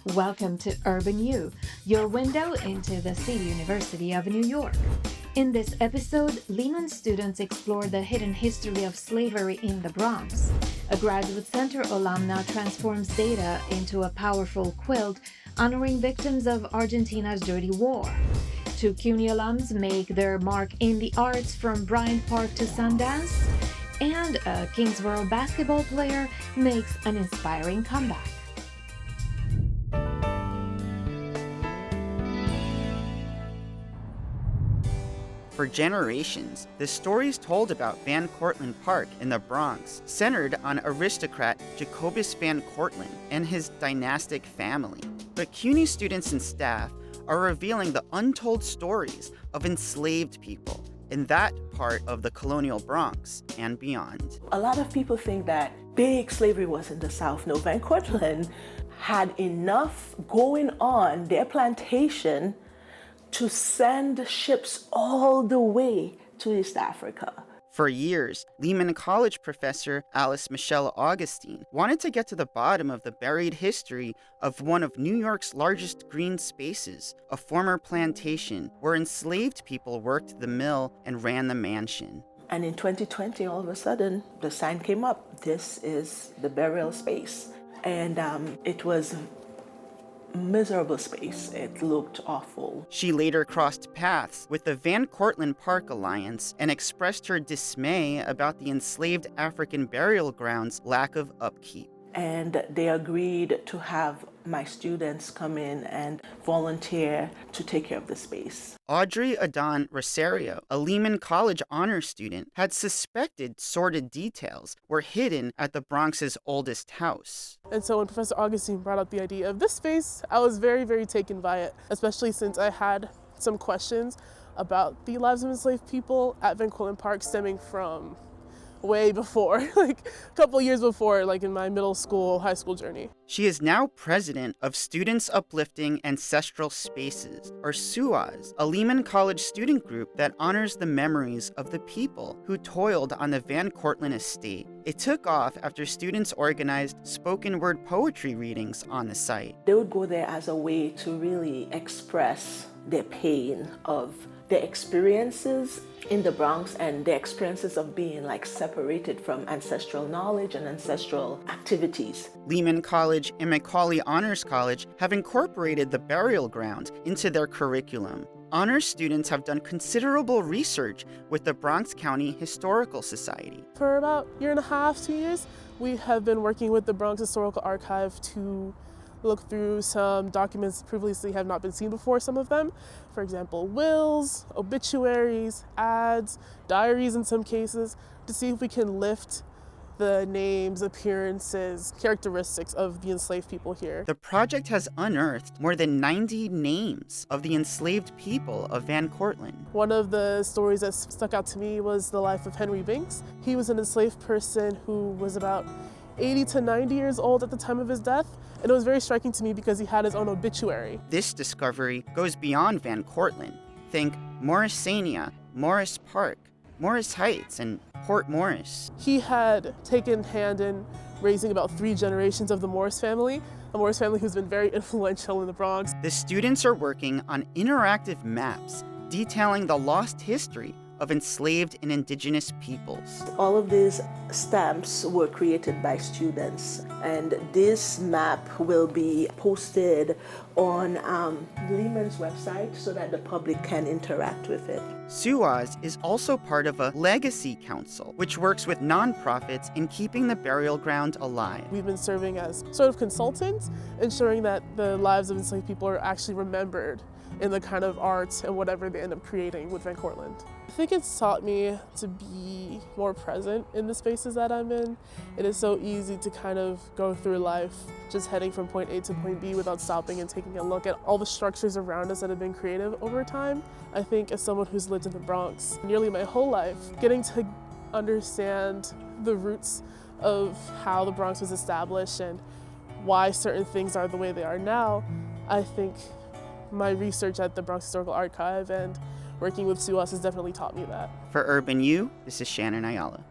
Welcome to Urban U, your window into the City University of New York. In this episode, Lehman students explore the hidden history of slavery in the Bronx. A Graduate Center alumna transforms data into a powerful quilt honoring victims of Argentina's dirty war. Two CUNY alums make their mark in the arts from Bryant Park to Sundance. And a Kingsborough basketball player makes an inspiring comeback. For generations, the stories told about Van Cortlandt Park in the Bronx centered on aristocrat Jacobus Van Cortlandt and his dynastic family. But CUNY students and staff are revealing the untold stories of enslaved people in that part of the colonial Bronx and beyond. A lot of people think that big slavery was in the South. No, Van Cortlandt had enough going on their plantation to send ships all the way to East Africa. For years, Lehman College professor Alice Michelle Augustine wanted to get to the bottom of the buried history of one of New York's largest green spaces, a former plantation where enslaved people worked the mill and ran the mansion. And in 2020, all of a sudden, the sign came up, this is the burial space. And it was miserable space. It looked awful. She later crossed paths with the Van Cortlandt Park Alliance and expressed her dismay about the enslaved African burial grounds' lack of upkeep. And they agreed to have my students come in and volunteer to take care of the space. Audrey Adon Rosario, a Lehman College honor student, had suspected sordid details were hidden at the Bronx's oldest house. And so when Professor Augustine brought up the idea of this space, I was very, very taken by it, especially since I had some questions about the lives of enslaved people at Van Cortlandt Park stemming from way before, like a couple years before, like in my middle school, high school journey. She is now president of Students Uplifting Ancestral Spaces, or SUAS, a Lehman College student group that honors the memories of the people who toiled on the Van Cortlandt estate. It took off after students organized spoken word poetry readings on the site. They would go there as a way to really express their pain of their experiences in the Bronx and the experiences of being like separated from ancestral knowledge and ancestral activities. Lehman College and Macaulay Honors College have incorporated the burial ground into their curriculum. Honors students have done considerable research with the Bronx County Historical Society. For about a year and a half, 2 years, we have been working with the Bronx Historical Archive to look through some documents that previously have not been seen before, some of them. For example, wills, obituaries, ads, diaries in some cases, to see if we can lift the names, appearances, characteristics of the enslaved people here. The project has unearthed more than 90 names of the enslaved people of Van Cortlandt. One of the stories that stuck out to me was the life of Henry Binks. He was an enslaved person who was about 80 to 90 years old at the time of his death. And it was very striking to me because he had his own obituary. This discovery goes beyond Van Cortlandt. Think Morrisania, Morris Park, Morris Heights, and Port Morris. He had taken hand in raising about 3 generations of the Morris family, a Morris family who's been very influential in the Bronx. The students are working on interactive maps detailing the lost history of enslaved and indigenous peoples. All of these stamps were created by students, and this map will be posted on Lehman's website so that the public can interact with it. SUAS is also part of a legacy council, which works with nonprofits in keeping the burial ground alive. We've been serving as sort of consultants, ensuring that the lives of enslaved people are actually remembered in the kind of art and whatever they end up creating with Van Cortlandt. I think it's taught me to be more present in the spaces that I'm in. It is so easy to kind of go through life just heading from point A to point B without stopping and taking a look at all the structures around us that have been created over time. I think as someone who's lived in the Bronx nearly my whole life, getting to understand the roots of how the Bronx was established and why certain things are the way they are now, I think my research at the Bronx Historical Archive and working with SUAS has definitely taught me that. For Urban U, this is Shannon Ayala.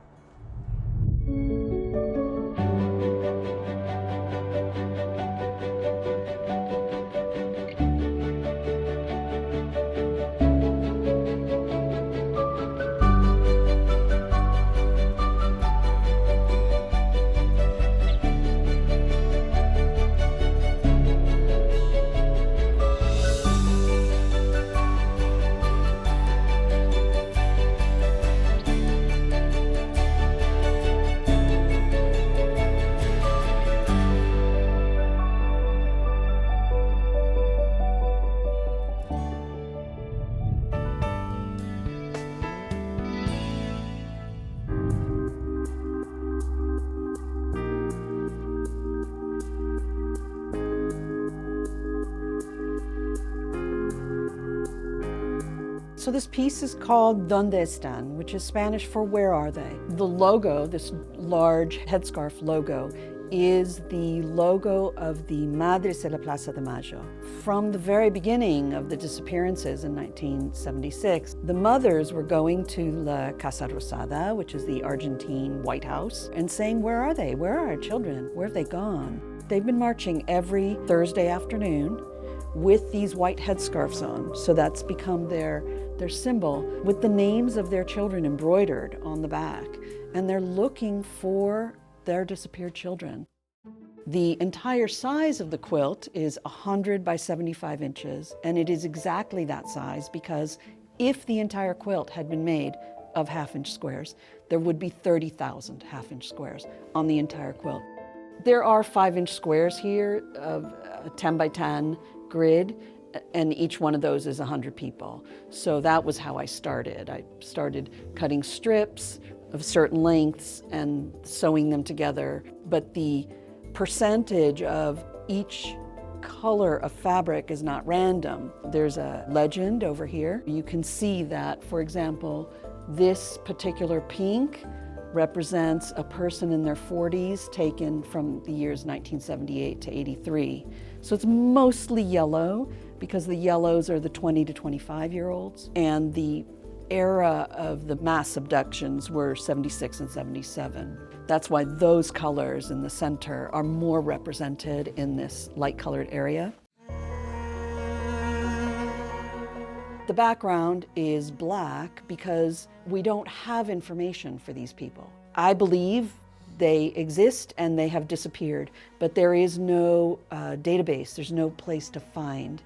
So this piece is called Donde Están, which is Spanish for where are they? The logo, this large headscarf logo, is the logo of the Madres de la Plaza de Mayo. From the very beginning of the disappearances in 1976, the mothers were going to La Casa Rosada, which is the Argentine White House, and saying, where are they? Where are our children? Where have they gone? They've been marching every Thursday afternoon with these white headscarves on, so that's become their symbol, with the names of their children embroidered on the back, and they're looking for their disappeared children. The entire size of the quilt is 100 by 75 inches, and it is exactly that size because if the entire quilt had been made of half-inch squares, there would be 30,000 half-inch squares on the entire quilt. There are 5-inch squares here of a 10 by 10 grid, and each one of those is 100 people. So that was how I started. I started cutting strips of certain lengths and sewing them together. But the percentage of each color of fabric is not random. There's a legend over here. You can see that, for example, this particular pink represents a person in their 40s taken from the years 1978 to 83. So it's mostly yellow because the yellows are the 20 to 25-year-olds, and the era of the mass abductions were 76 and 77. That's why those colors in the center are more represented in this light-colored area. The background is black because we don't have information for these people. I believe they exist and they have disappeared, but there is no database, there's no place to find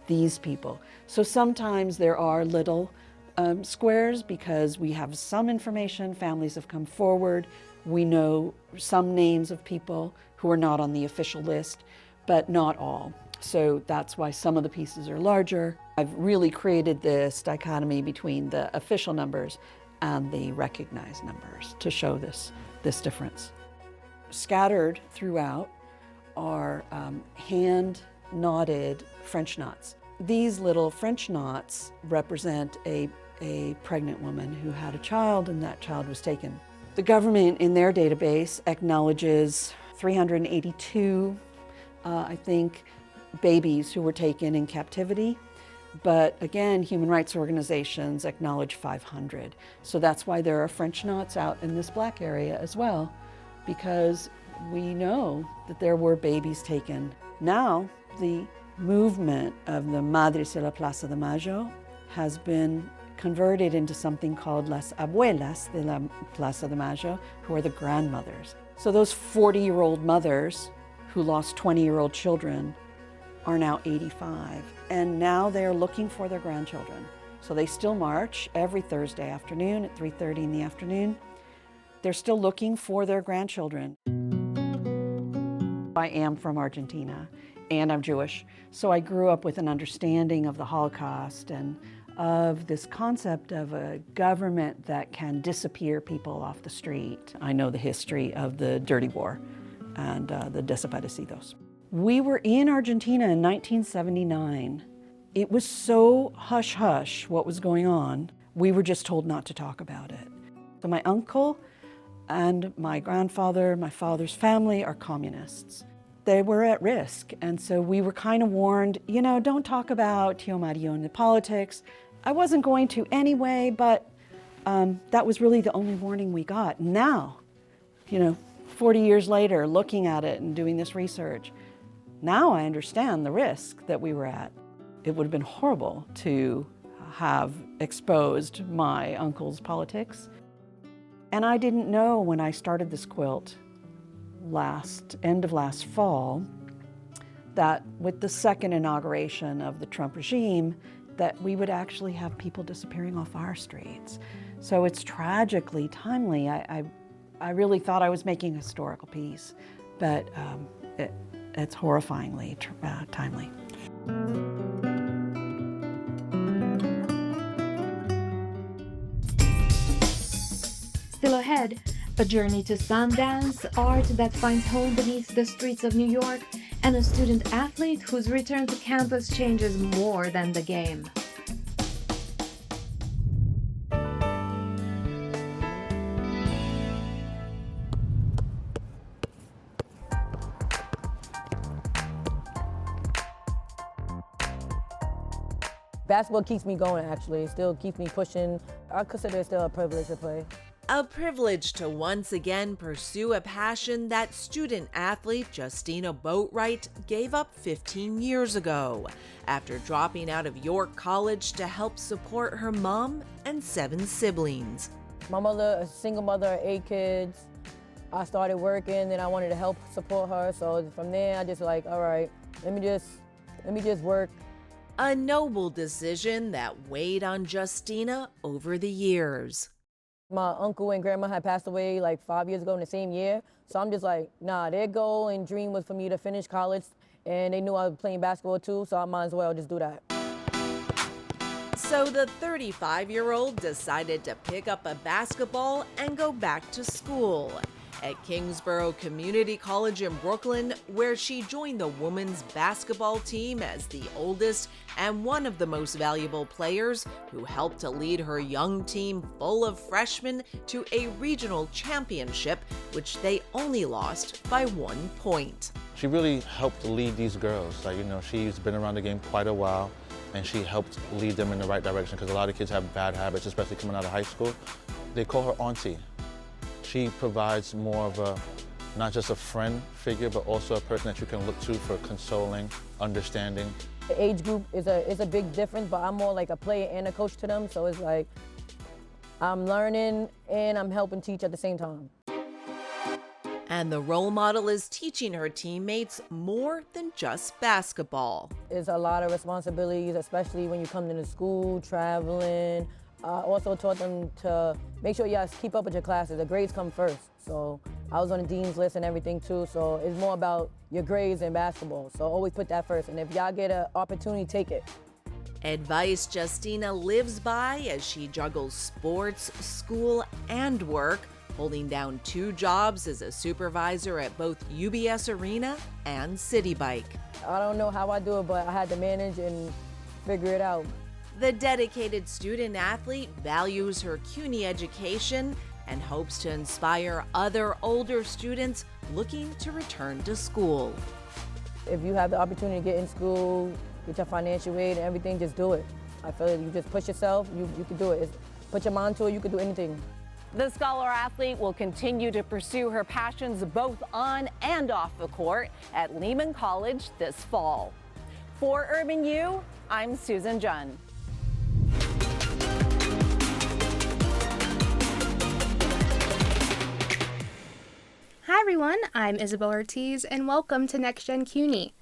these people. So sometimes there are little squares because we have some information, families have come forward, we know some names of people who are not on the official list, but not all. So that's why some of the pieces are larger. I've really created this dichotomy between the official numbers and the recognized numbers to show this difference. Scattered throughout are hand-knotted French knots. These little French knots represent a pregnant woman who had a child, and that child was taken. The government in their database acknowledges 382, I think, babies who were taken in captivity. But again, human rights organizations acknowledge 500. So that's why there are French knots out in this black area as well, because we know that there were babies taken. Now, the movement of the Madres de la Plaza de Mayo has been converted into something called Las Abuelas de la Plaza de Mayo, who are the grandmothers. So those 40-year-old mothers who lost 20-year-old children are now 85, and now they're looking for their grandchildren. So they still march every Thursday afternoon at 3:30 in the afternoon. They're still looking for their grandchildren. I am from Argentina, and I'm Jewish, so I grew up with an understanding of the Holocaust and of this concept of a government that can disappear people off the street. I know the history of the Dirty War and the desaparecidos. We were in Argentina in 1979. It was so hush-hush what was going on, we were just told not to talk about it. So my uncle and my grandfather, my father's family are communists. They were at risk, and so we were kind of warned, you know, don't talk about Tío Mario and the politics. I wasn't going to anyway, but that was really the only warning we got. Now, 40 years later, looking at it and doing this research, now I understand the risk that we were at. It would have been horrible to have exposed my uncle's politics. And I didn't know when I started this quilt end of last fall, that with the second inauguration of the Trump regime, that we would actually have people disappearing off our streets. So it's tragically timely. I really thought I was making a historical piece, but it's horrifyingly timely. Still ahead, a journey to Sundance, art that finds home beneath the streets of New York, and a student athlete whose return to campus changes more than the game. Basketball keeps me going, actually. It still keeps me pushing. I consider it still a privilege to play. A privilege to once again pursue a passion that student athlete Justinna Boatwright gave up 15 years ago after dropping out of York College to help support her mom and 7 siblings. My mother, a single mother of 8 kids. I started working and I wanted to help support her. So from there, I just like, all right, let me just work. A noble decision that weighed on Justinna over the years. My uncle and grandma had passed away like 5 years ago in the same year. So I'm just like, nah, their goal and dream was for me to finish college. And they knew I was playing basketball too, so I might as well just do that. So the 35-year-old decided to pick up a basketball and go back to school at Kingsborough Community College in Brooklyn, where she joined the women's basketball team as the oldest and one of the most valuable players, who helped to lead her young team full of freshmen to a regional championship, which they only lost by 1 point. She really helped lead these girls. Like, you know, she's been around the game quite a while, and she helped lead them in the right direction, because a lot of kids have bad habits, especially coming out of high school. They call her auntie. She provides more of a, not just a friend figure, but also a person that you can look to for consoling, understanding. The age group is a big difference, but I'm more like a player and a coach to them. So it's like, I'm learning and I'm helping teach at the same time. And the role model is teaching her teammates more than just basketball. It's a lot of responsibilities, especially when you come into school, traveling. I also taught them to make sure you guys keep up with your classes. The grades come first. So I was on the dean's list and everything too. So it's more about your grades and basketball. So always put that first. And if y'all get an opportunity, take it. Advice Justinna lives by as she juggles sports, school, and work, holding down 2 jobs as a supervisor at both UBS Arena and City Bike. I don't know how I do it, but I had to manage and figure it out. The dedicated student athlete values her CUNY education and hopes to inspire other older students looking to return to school. If you have the opportunity to get in school, get your financial aid and everything, just do it. I feel like you just push yourself, you can do it. Put your mind to it, you can do anything. The scholar athlete will continue to pursue her passions both on and off the court at Lehman College this fall. For Urban U, I'm Susan Junn. Hi everyone, I'm Isabel Ortiz and welcome to NextGen CUNY,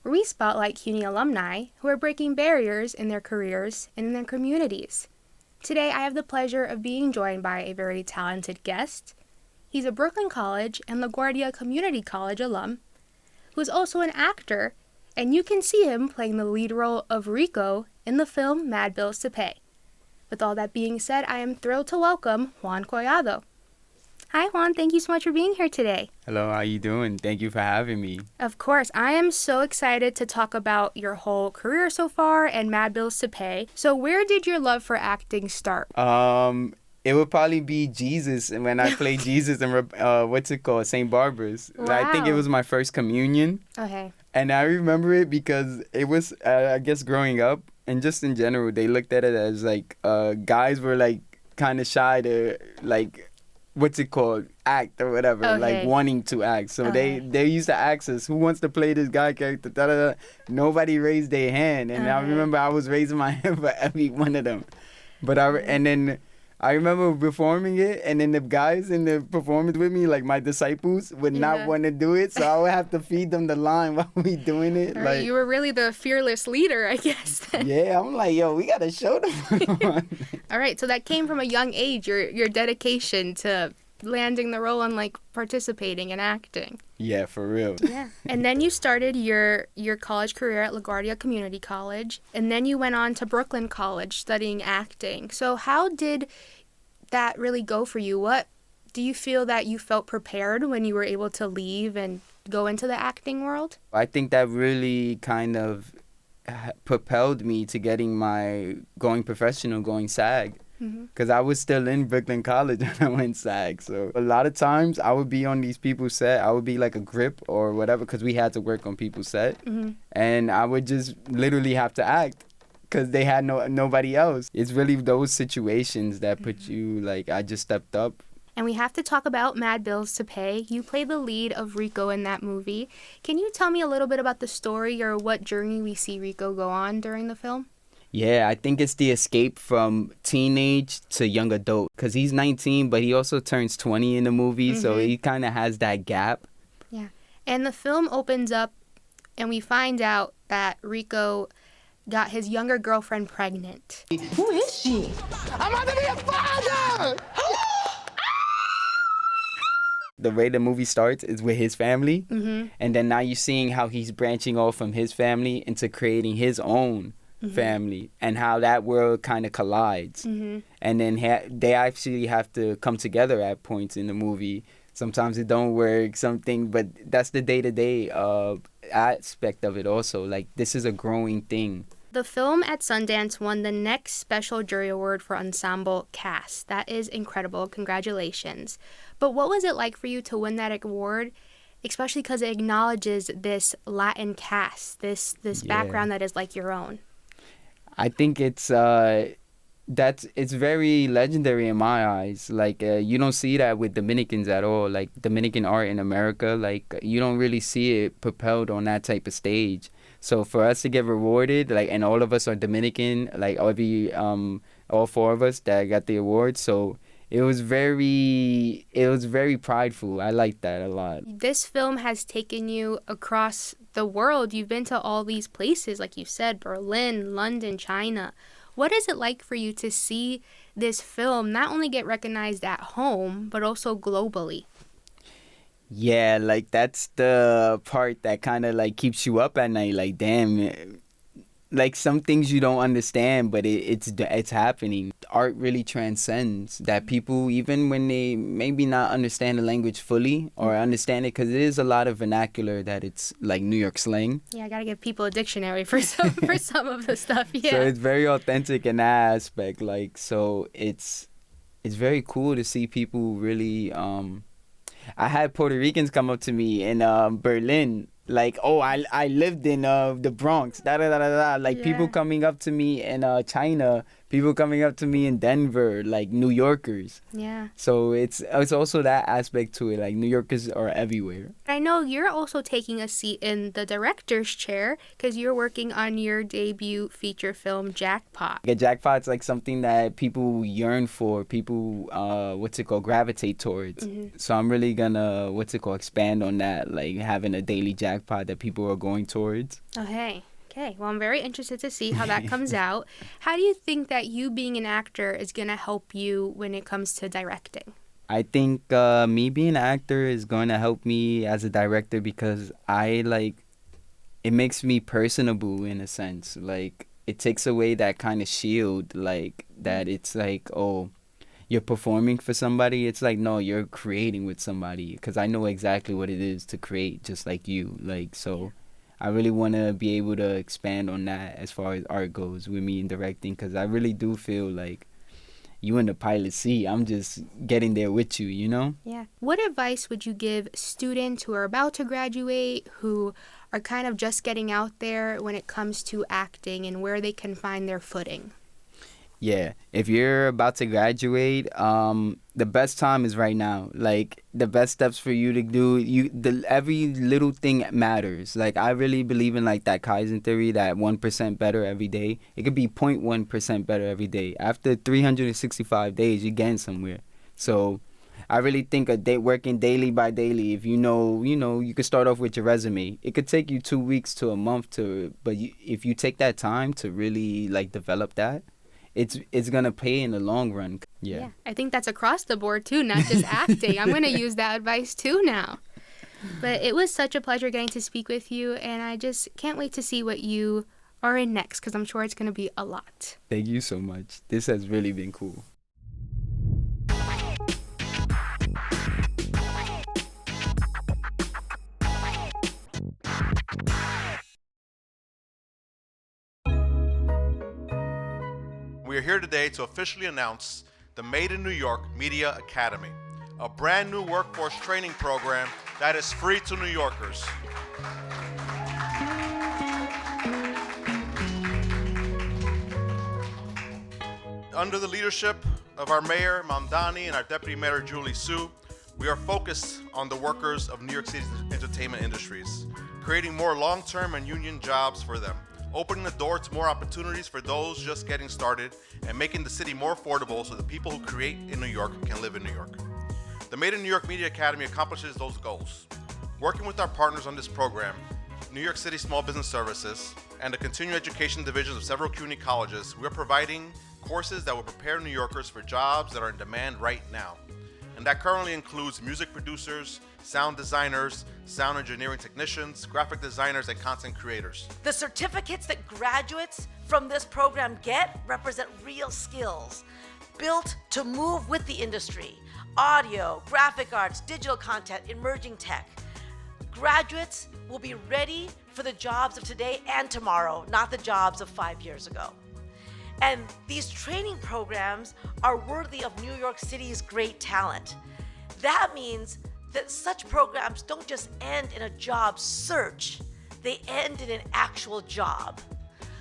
where we spotlight CUNY alumni who are breaking barriers in their careers and in their communities. Today I have the pleasure of being joined by a very talented guest. He's a Brooklyn College and LaGuardia Community College alum, who is also an actor, and you can see him playing the lead role of Rico in the film Mad Bills to Pay. With all that being said, I am thrilled to welcome Juan Collado. Hi Juan, thank you so much for being here today. Hello, how you doing? Thank you for having me. Of course, I am so excited to talk about your whole career so far and Mad Bills to Pay. So where did your love for acting start? It would probably be Jesus, and when I played Jesus in St. Barbara's. Wow. I think it was my first communion. Okay. And I remember it because it was, I guess, growing up, and just in general, they looked at it as like guys were like kind of shy to like, act or whatever, okay. like wanting to act. So they used to ask us, who wants to play this guy character? Da, da, da. Nobody raised their hand, and I remember I was raising my hand for every one of them. But I remember performing it, and then the guys in the performance with me, like my disciples, would not want to do it, so I would have to feed them the line while we doing it. All right, you were really the fearless leader, I guess. Yeah, I'm like, yo, we got to show them. All right, so that came from a young age, your dedication to landing the role and like participating and acting. Yeah, for real. Yeah. And then you started your college career at LaGuardia Community College, and then you went on to Brooklyn College studying acting. So how did that really go for you? What do you feel that you felt prepared when you were able to leave and go into the acting world? I think that really kind of propelled me to going professional, going SAG. Because I was still in Brooklyn College when I went SAG. So a lot of times I would be on these people's set. I would be like a grip or whatever, because we had to work on people's set. And I would just literally have to act because they had nobody else. It's really those situations that put you like, I just stepped up. And we have to talk about Mad Bills to Pay. You play the lead of Rico in that movie. Can you tell me a little bit about the story or what journey we see Rico go on during the film? Yeah, I think it's the escape from teenage to young adult, because he's 19, but he also turns 20 in the movie, so he kind of has that gap. Yeah. And the film opens up and we find out that Rico got his younger girlfriend pregnant. Who is she? I'm about to be a father! The way the movie starts is with his family, and then now you're seeing how he's branching off from his family into creating his own family, and how that world kind of collides. And then they actually have to come together at points in the movie. Sometimes it don't work, but that's the day-to-day aspect of it also. Like, this is a growing thing. The film at Sundance won the next Special Jury Award for Ensemble Cast. That is incredible. Congratulations. But what was it like for you to win that award, especially because it acknowledges this Latin cast, this background that is like your own? I think it's very legendary in my eyes. Like, you don't see that with Dominicans at all. Like, Dominican art in America, like, you don't really see it propelled on that type of stage. So for us to get rewarded, like, and all of us are Dominican, like all four of us that got the award. So it was very prideful. I like that a lot. This film has taken you across the world. You've been to all these places, like you said, Berlin, London, China. What is it like for you to see this film not only get recognized at home, but also globally? Yeah, like, that's the part that kind of, like, keeps you up at night. Like, damn, like, some things you don't understand, but it's happening. Art really transcends that. People, even when they maybe not understand the language fully or understand it, because it is a lot of vernacular that it's like New York slang. Yeah, I gotta give people a dictionary for some of the stuff. Yeah. So it's very authentic in that aspect. Like, so it's very cool to see people really. I had Puerto Ricans come up to me in Berlin, like, oh, I lived in the Bronx, like, people coming up to me in China, people coming up to me in Denver, like, New Yorkers. Yeah. So it's also that aspect to it, like, New Yorkers are everywhere. I know you're also taking a seat in the director's chair because you're working on your debut feature film, Jackpot. Yeah, Jackpot's like something that people yearn for, people, gravitate towards. So I'm really gonna, expand on that, like, having a daily jackpot that people are going towards. Okay. Well, I'm very interested to see how that comes out. How do you think that you being an actor is going to help you when it comes to directing? I think me being an actor is going to help me as a director because it makes me personable in a sense. Like, it takes away that kind of shield, like, that it's like, oh, you're performing for somebody. It's like, no, you're creating with somebody, because I know exactly what it is to create just like you. Like, so... Yeah. I really want to be able to expand on that as far as art goes with me in directing, because I really do feel like you in the pilot seat. I'm just getting there with you, you know? Yeah. What advice would you give students who are about to graduate, who are kind of just getting out there when it comes to acting and where they can find their footing? Yeah, if you're about to graduate, the best time is right now. Like, the best steps for you to do, every little thing matters. Like, I really believe in, like, that Kaizen theory, that 1% better every day. It could be 0.1% better every day. After 365 days, you're getting somewhere. So I really think working daily by daily, if you could start off with your resume. It could take you 2 weeks to a month but if you take that time to really, like, develop that, it's gonna pay in the long run. Yeah. I think that's across the board too, not just acting. I'm gonna use that advice too now. But it was such a pleasure getting to speak with you, and I just can't wait to see what you are in next, because I'm sure it's gonna be a lot. Thank you so much. This has really been cool. We are here today to officially announce the Made in New York Media Academy, a brand new workforce training program that is free to New Yorkers. under the leadership of our mayor, Mamdani, and our deputy mayor, Julie Sue, we are focused on the workers of New York City's entertainment industries, creating more long-term and union jobs for them, opening the door to more opportunities for those just getting started, and making the city more affordable so the people who create in New York can live in New York. The Made in New York Media Academy accomplishes those goals. Working with our partners on this program, New York City Small Business Services, and the continuing education divisions of several CUNY colleges, we're providing courses that will prepare New Yorkers for jobs that are in demand right now. And that currently includes music producers, sound designers, sound engineering technicians, graphic designers, and content creators. The certificates that graduates from this program get represent real skills built to move with the industry: audio, graphic arts, digital content, emerging tech. Graduates will be ready for the jobs of today and tomorrow, not the jobs of 5 years ago. And these training programs are worthy of New York City's great talent. That means that such programs don't just end in a job search, they end in an actual job.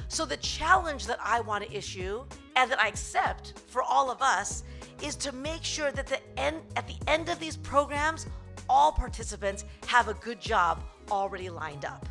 So the challenge that I want to issue, and that I accept for all of us, is to make sure that at the end of these programs, all participants have a good job already lined up.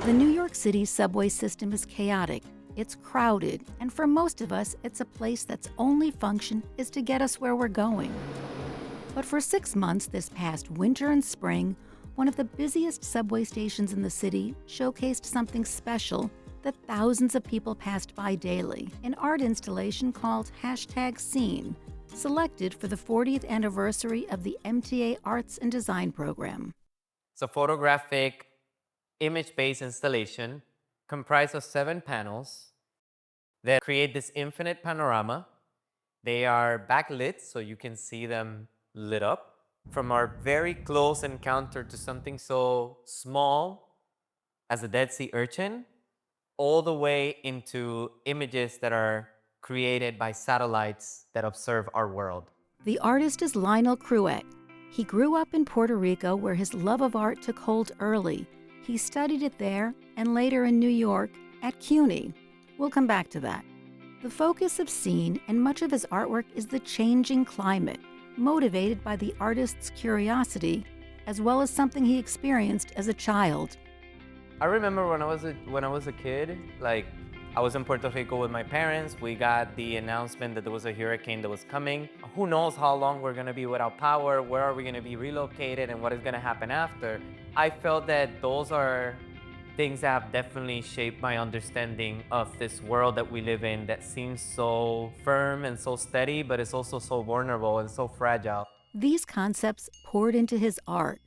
The New York City subway system is chaotic, it's crowded, and for most of us, it's a place that's only function is to get us where we're going. But for 6 months this past winter and spring, one of the busiest subway stations in the city showcased something special that thousands of people passed by daily, an art installation called #Scene, selected for the 40th anniversary of the MTA Arts and Design program. It's a photographic image-based installation comprised of 7 panels that create this infinite panorama. They are backlit, so you can see them lit up. From our very close encounter to something so small as a Dead Sea urchin, all the way into images that are created by satellites that observe our world. The artist is Lionel Cruet. He grew up in Puerto Rico, where his love of art took hold early. He studied it there and later in New York at CUNY. We'll come back to that. The focus of Scene and much of his artwork is the changing climate, motivated by the artist's curiosity, as well as something he experienced as a child. I remember when I was a kid, I was in Puerto Rico with my parents. We got the announcement that there was a hurricane that was coming. Who knows how long we're gonna be without power, where are we gonna be relocated, and what is gonna happen after. I felt that those are things that have definitely shaped my understanding of this world that we live in that seems so firm and so steady, but it's also so vulnerable and so fragile. These concepts poured into his art.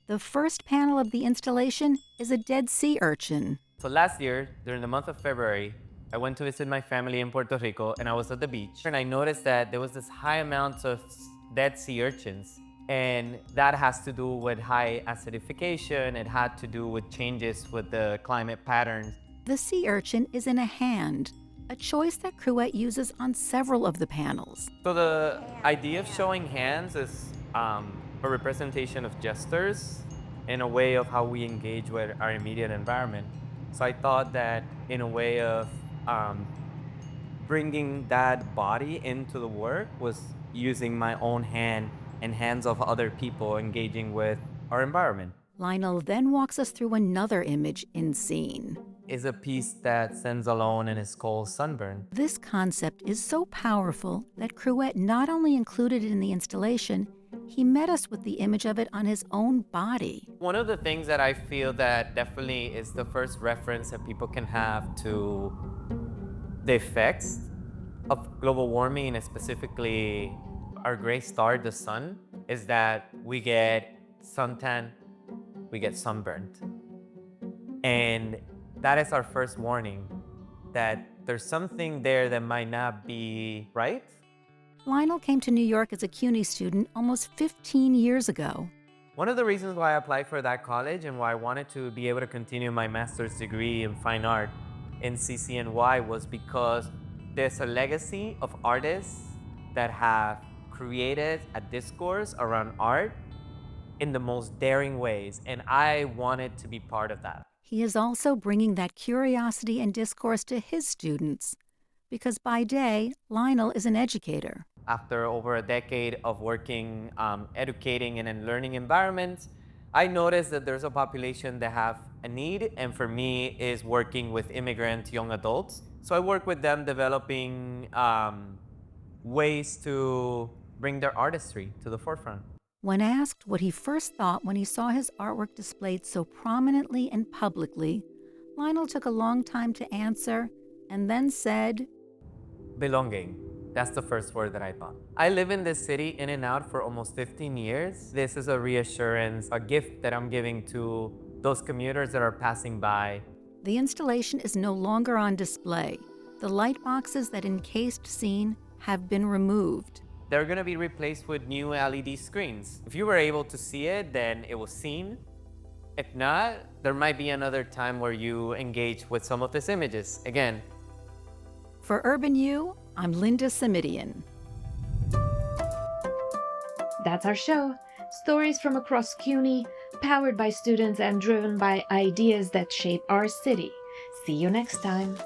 The first panel of the installation is a Dead Sea urchin. So last year, during the month of February, I went to visit my family in Puerto Rico, and I was at the beach, and I noticed that there was this high amount of Dead Sea urchins. And that has to do with high acidification. It had to do with changes with the climate patterns. The sea urchin is in a hand, a choice that Cruet uses on several of the panels. So the idea of showing hands is a representation of gestures in a way of how we engage with our immediate environment. So I thought that in a way of bringing that body into the work was using my own hand and hands of other people engaging with our environment. Lionel then walks us through another image in Scene. Is a piece that stands alone and is called Sunburn. This concept is so powerful that Cruet not only included it in the installation, he met us with the image of it on his own body. One of the things that I feel that definitely is the first reference that people can have to the effects of global warming, and specifically our gray star, the sun, is that we get suntan, we get sunburned. And that is our first warning that there's something there that might not be right. Lionel came to New York as a CUNY student almost 15 years ago. One of the reasons why I applied for that college and why I wanted to be able to continue my master's degree in fine art in CCNY was because there's a legacy of artists that have created a discourse around art in the most daring ways, and I wanted to be part of that. He is also bringing that curiosity and discourse to his students, because by day, Lionel is an educator. After over a decade of working, educating in a learning environments, I noticed that there's a population that have a need, and for me is working with immigrant young adults. So I work with them developing ways to bring their artistry to the forefront. When asked what he first thought when he saw his artwork displayed so prominently and publicly, Lionel took a long time to answer and then said, belonging. That's the first word that I thought. I live in this city in and out for almost 15 years. This is a reassurance, a gift that I'm giving to those commuters that are passing by. The installation is no longer on display. The light boxes that encased scene have been removed. They're gonna be replaced with new LED screens. If you were able to see it, then it was seen. If not, there might be another time where you engage with some of these images. Again. For Urban U, I'm Linda Simidian. That's our show. Stories from across CUNY, powered by students and driven by ideas that shape our city. See you next time.